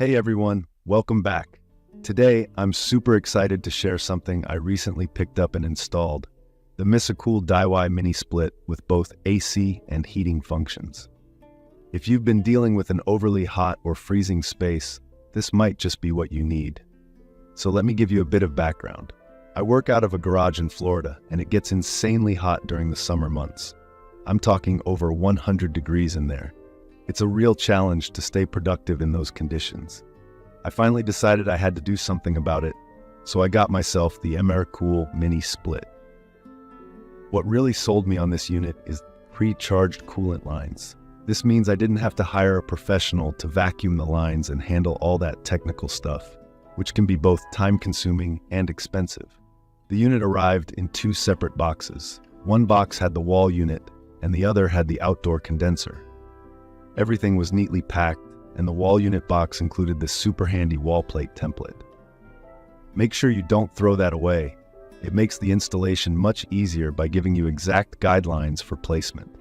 Hey everyone, welcome back. Today, I'm super excited to share something I recently picked up and installed, the MrCool DIY mini split with both AC and heating functions. If you've been dealing with an overly hot or freezing space, this might just be what you need. So let me give you a bit of background. I work out of a garage in Florida, and it gets insanely hot during the summer months. I'm talking over 100 degrees in there. It's a real challenge to stay productive in those conditions. I finally decided I had to do something about it, so I got myself the MrCool mini split. What really sold me on this unit is pre-charged coolant lines. This means I didn't have to hire a professional to vacuum the lines and handle all that technical stuff, which can be both time-consuming and expensive. The unit arrived in two separate boxes. One box had the wall unit, and the other had the outdoor condenser. Everything was neatly packed, and the wall unit box included this super handy wall plate template. Make sure you don't throw that away. It makes the installation much easier by giving you exact guidelines for placement.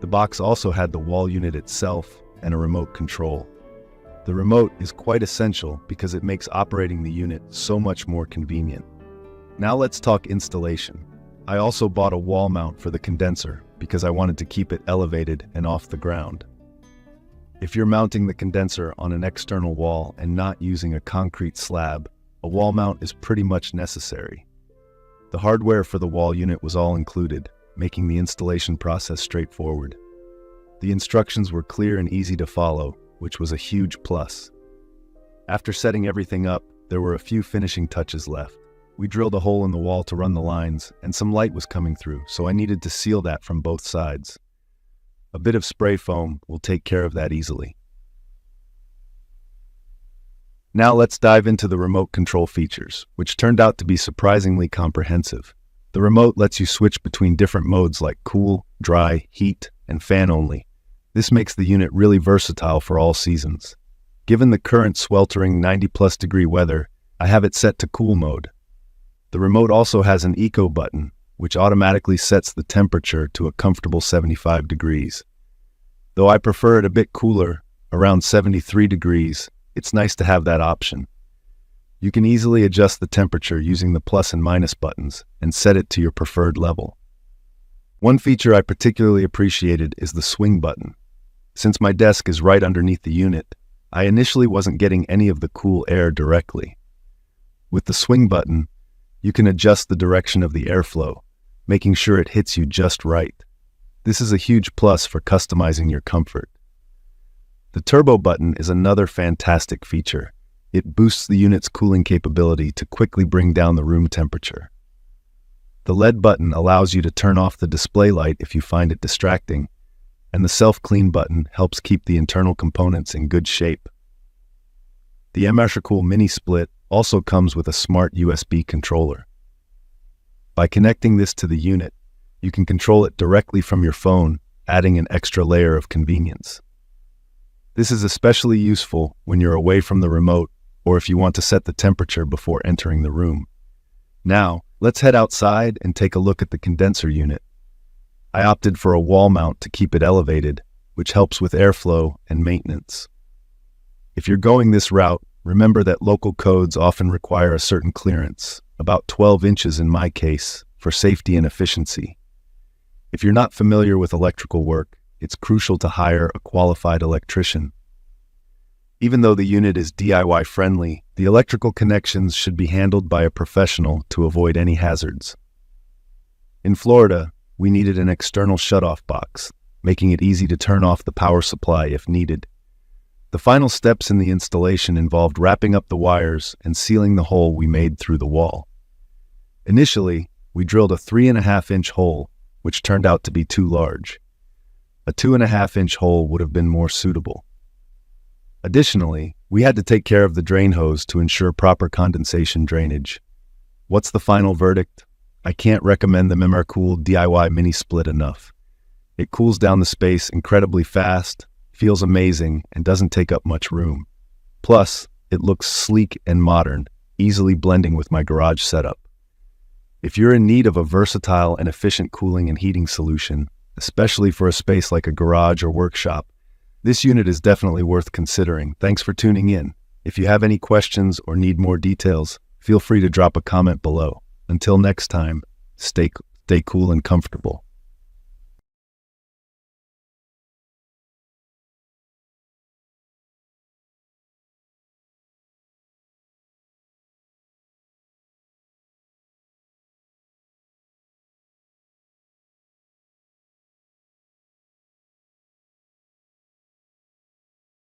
The box also had the wall unit itself and a remote control. The remote is quite essential because it makes operating the unit so much more convenient. Now let's talk installation. I also bought a wall mount for the condenser because I wanted to keep it elevated and off the ground. If you're mounting the condenser on an external wall and not using a concrete slab, a wall mount is pretty much necessary. The hardware for the wall unit was all included, making the installation process straightforward. The instructions were clear and easy to follow, which was a huge plus. After setting everything up, there were a few finishing touches left. We drilled a hole in the wall to run the lines, and some light was coming through, so I needed to seal that from both sides. A bit of spray foam will take care of that easily. Now let's dive into the remote control features, which turned out to be surprisingly comprehensive. The remote lets you switch between different modes like cool, dry, heat, and fan only. This makes the unit really versatile for all seasons. Given the current sweltering 90+ degree weather, I have it set to cool mode. The remote also has an eco button, which automatically sets the temperature to a comfortable 75 degrees. Though I prefer it a bit cooler, around 73 degrees, it's nice to have that option. You can easily adjust the temperature using the plus and minus buttons and set it to your preferred level. One feature I particularly appreciated is the swing button. Since my desk is right underneath the unit, I initially wasn't getting any of the cool air directly. With the swing button, you can adjust the direction of the airflow, making sure it hits you just right. This is a huge plus for customizing your comfort. The turbo button is another fantastic feature. It boosts the unit's cooling capability to quickly bring down the room temperature. The LED button allows you to turn off the display light if you find it distracting, and the self-clean button helps keep the internal components in good shape. The MrCool mini split also comes with a smart USB controller. By connecting this to the unit, you can control it directly from your phone, adding an extra layer of convenience. This is especially useful when you're away from the remote or if you want to set the temperature before entering the room. Now, let's head outside and take a look at the condenser unit. I opted for a wall mount to keep it elevated, which helps with airflow and maintenance. If you're going this route, remember that local codes often require a certain clearance, about 12 inches in my case, for safety and efficiency. If you're not familiar with electrical work, it's crucial to hire a qualified electrician. Even though the unit is DIY friendly, the electrical connections should be handled by a professional to avoid any hazards. In Florida, we needed an external shutoff box, making it easy to turn off the power supply if needed. The final steps in the installation involved wrapping up the wires and sealing the hole we made through the wall. Initially, we drilled a 3.5-inch hole, which turned out to be too large. A 2.5-inch hole would have been more suitable. Additionally, we had to take care of the drain hose to ensure proper condensation drainage. What's the final verdict? I can't recommend the MrCool DIY mini split enough. It cools down the space incredibly fast, feels amazing, and doesn't take up much room. Plus, it looks sleek and modern, easily blending with my garage setup. If you're in need of a versatile and efficient cooling and heating solution, especially for a space like a garage or workshop, This unit is definitely worth considering. Thanks for tuning in. If you have any questions or need more details, feel free to drop a comment below. Until next time, stay cool and comfortable.